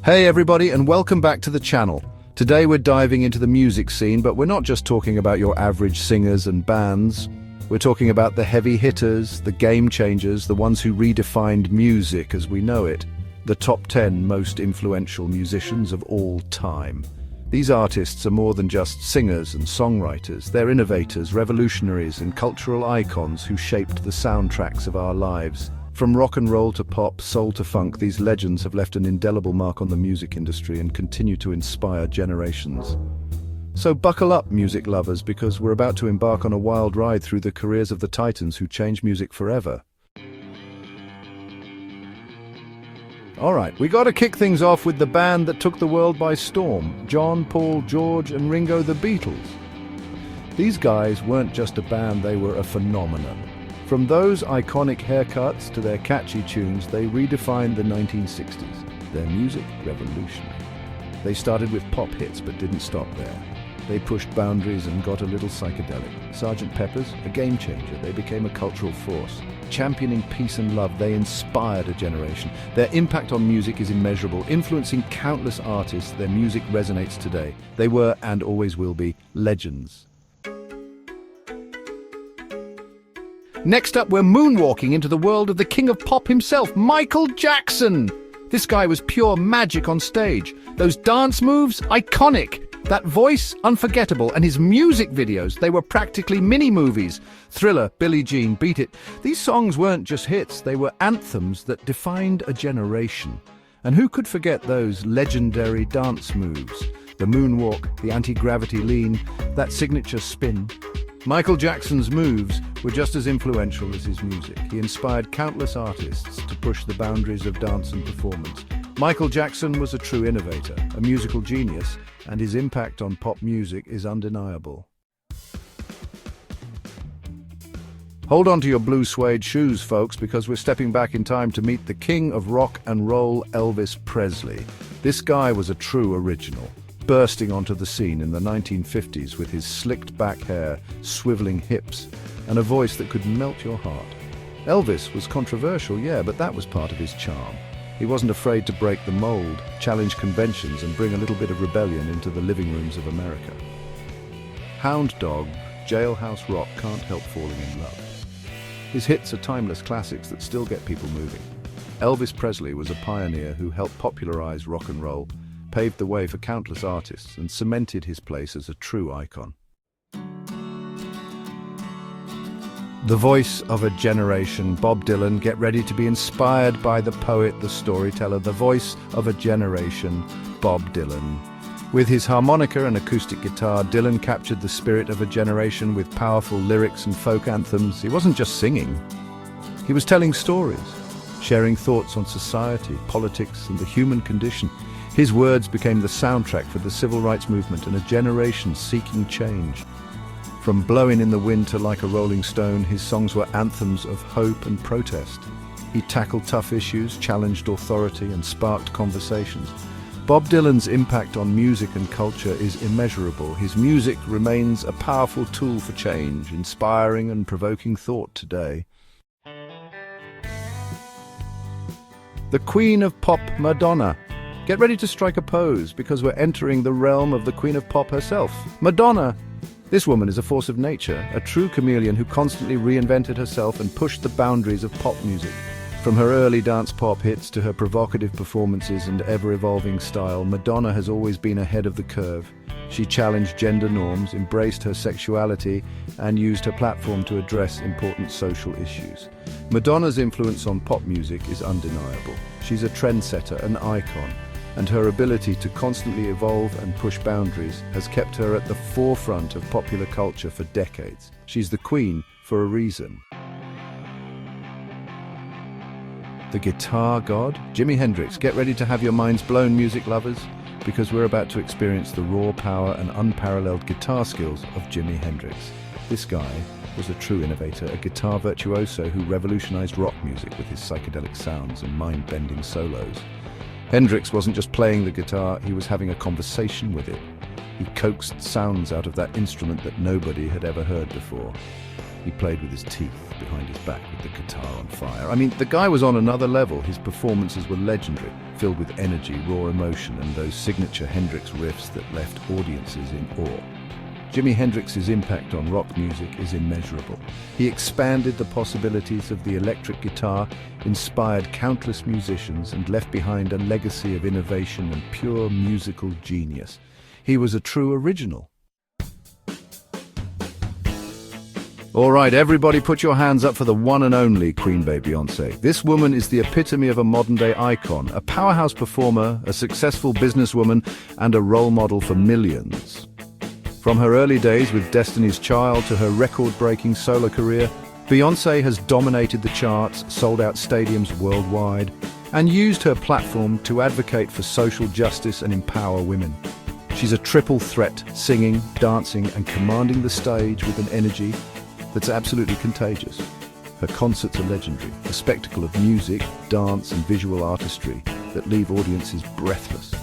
Hey everybody, and welcome back to the channel. Today we're diving into the music scene, but we're not just talking about your average singers and bands. We're talking about the heavy hitters, the game changers, the ones who redefined music as we know it, the top 10 most influential musicians of all time. These artists are more than just singers and songwriters. They're innovators, revolutionaries, and cultural icons who shaped the soundtracks of our lives. From rock and roll to pop, soul to funk, these legends have left an indelible mark on the music industry and continue to inspire generations. So buckle up, music lovers, because we're about to embark on a wild ride through the careers of the titans who changed music forever. Alright, we gotta kick things off with the band that took the world by storm, John, Paul, George, and Ringo, the Beatles. These guys weren't just a band, they were a phenomenon. From those iconic haircuts to their catchy tunes, they redefined the 1960s. Their music, revolutionary. They started with pop hits but didn't stop there. They pushed boundaries and got a little psychedelic. Sgt. Pepper's, a game changer. They became a cultural force. Championing peace and love, they inspired a generation. Their impact on music is immeasurable, influencing countless artists. Their music resonates today. They were, and always will be, legends. Next up, we're moonwalking into the world of the king of pop himself, Michael Jackson. This guy was pure magic on stage. Those dance moves, iconic. That voice, unforgettable. And his music videos, they were practically mini-movies. Thriller, Billie Jean, Beat It. These songs weren't just hits, they were anthems that defined a generation. And who could forget those legendary dance moves? The moonwalk, the anti-gravity lean, that signature spin. Michael Jackson's moves were just as influential as his music. He inspired countless artists to push the boundaries of dance and performance. Michael Jackson was a true innovator, a musical genius, and his impact on pop music is undeniable. Hold on to your blue suede shoes, folks, because we're stepping back in time to meet the king of rock and roll, Elvis Presley. This guy was a true original, bursting onto the scene in the 1950s with his slicked back hair, swiveling hips, and a voice that could melt your heart. Elvis was controversial, yeah, but that was part of his charm. He wasn't afraid to break the mold, challenge conventions, and bring a little bit of rebellion into the living rooms of America. Hound Dog, Jailhouse Rock can't help falling in love. His hits are timeless classics that still get people moving. Elvis Presley was a pioneer who helped popularize rock and roll, paved the way for countless artists, and cemented his place as a true icon. The voice of a generation, Bob Dylan. Get ready to be inspired by the poet, the storyteller. The voice of a generation, Bob Dylan. With his harmonica and acoustic guitar, Dylan captured the spirit of a generation with powerful lyrics and folk anthems. He wasn't just singing, he was telling stories, sharing thoughts on society, politics, and the human condition. His words became the soundtrack for the civil rights movement and a generation seeking change. From Blowin' in the Wind to Like a Rolling Stone, his songs were anthems of hope and protest. He tackled tough issues, challenged authority, and sparked conversations. Bob Dylan's impact on music and culture is immeasurable. His music remains a powerful tool for change, inspiring and provoking thought today. The Queen of Pop, Madonna. Get ready to strike a pose, because we're entering the realm of the Queen of Pop herself, Madonna. This woman is a force of nature, a true chameleon who constantly reinvented herself and pushed the boundaries of pop music. From her early dance pop hits to her provocative performances and ever-evolving style, Madonna has always been ahead of the curve. She challenged gender norms, embraced her sexuality, and used her platform to address important social issues. Madonna's influence on pop music is undeniable. She's a trendsetter, an icon, and her ability to constantly evolve and push boundaries has kept her at the forefront of popular culture for decades. She's the queen for a reason. The guitar god, Jimi Hendrix. Get ready to have your minds blown, music lovers, because we're about to experience the raw power and unparalleled guitar skills of Jimi Hendrix. This guy was a true innovator, a guitar virtuoso who revolutionized rock music with his psychedelic sounds and mind-bending solos. Hendrix wasn't just playing the guitar, he was having a conversation with it. He coaxed sounds out of that instrument that nobody had ever heard before. He played with his teeth behind his back with the guitar on fire. I mean, the guy was on another level. His performances were legendary, filled with energy, raw emotion, and those signature Hendrix riffs that left audiences in awe. Jimi Hendrix's impact on rock music is immeasurable. He expanded the possibilities of the electric guitar, inspired countless musicians, and left behind a legacy of innovation and pure musical genius. He was a true original. All right, everybody put your hands up for the one and only Queen Bey Beyoncé. This woman is the epitome of a modern-day icon, a powerhouse performer, a successful businesswoman, and a role model for millions. From her early days with Destiny's Child to her record-breaking solo career, Beyoncé has dominated the charts, sold out stadiums worldwide, and used her platform to advocate for social justice and empower women. She's a triple threat, singing, dancing, and commanding the stage with an energy that's absolutely contagious. Her concerts are legendary, a spectacle of music, dance, and visual artistry that leave audiences breathless.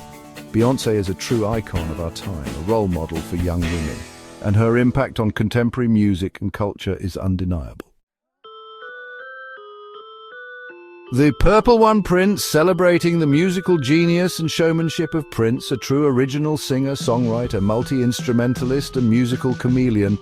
Beyoncé is a true icon of our time, a role model for young women, and her impact on contemporary music and culture is undeniable. The Purple One Prince, celebrating the musical genius and showmanship of Prince, a true original singer, songwriter, multi-instrumentalist, and musical chameleon.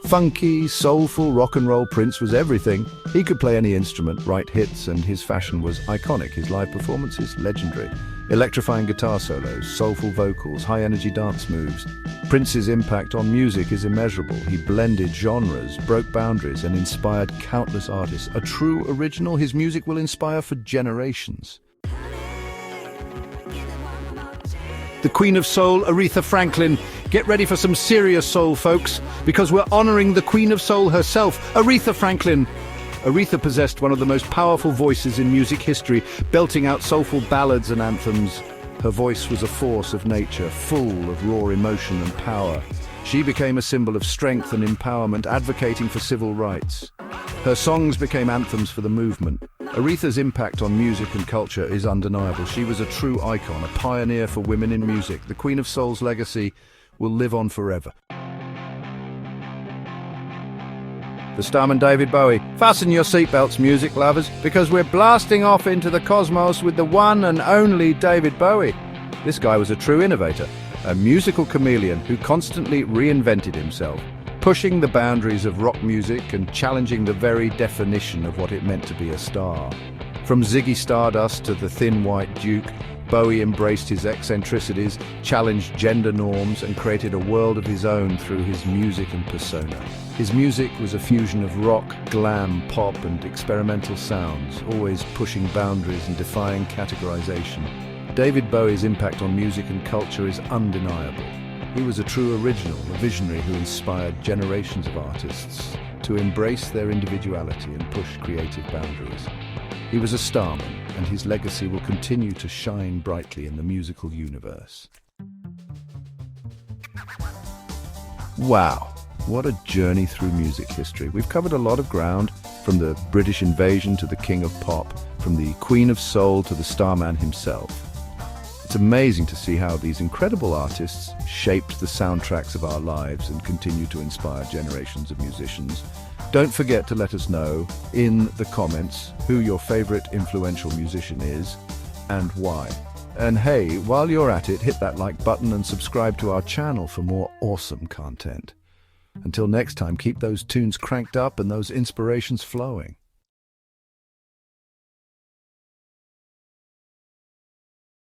Funky, soulful rock and roll Prince was everything. He could play any instrument, write hits, and his fashion was iconic. His live performances, legendary. Electrifying guitar solos, soulful vocals, high-energy dance moves. Prince's impact on music is immeasurable. He blended genres, broke boundaries, and inspired countless artists. A true original, his music will inspire for generations. The Queen of Soul, Aretha Franklin. Get ready for some serious soul, folks, because we're honoring the Queen of Soul herself, Aretha Franklin. Aretha possessed one of the most powerful voices in music history, belting out soulful ballads and anthems. Her voice was a force of nature, full of raw emotion and power. She became a symbol of strength and empowerment, advocating for civil rights. Her songs became anthems for the movement. Aretha's impact on music and culture is undeniable. She was a true icon, a pioneer for women in music. The Queen of Soul's legacy will live on forever. The Starman David Bowie. Fasten your seatbelts, music lovers, because we're blasting off into the cosmos with the one and only David Bowie. This guy was a true innovator, a musical chameleon who constantly reinvented himself, pushing the boundaries of rock music and challenging the very definition of what it meant to be a star. From Ziggy Stardust to the Thin White Duke, Bowie embraced his eccentricities, challenged gender norms, and created a world of his own through his music and persona. His music was a fusion of rock, glam, pop, and experimental sounds, always pushing boundaries and defying categorization. David Bowie's impact on music and culture is undeniable. He was a true original, a visionary who inspired generations of artists to embrace their individuality and push creative boundaries. He was a starman, and his legacy will continue to shine brightly in the musical universe. Wow, what a journey through music history. We've covered a lot of ground, from the British invasion to the King of Pop, from the Queen of Soul to the Starman himself. It's amazing to see how these incredible artists shaped the soundtracks of our lives and continue to inspire generations of musicians. Don't forget to let us know in the comments who your favorite influential musician is and why. And hey, while you're at it, hit that like button and subscribe to our channel for more awesome content. Until next time, keep those tunes cranked up and those inspirations flowing.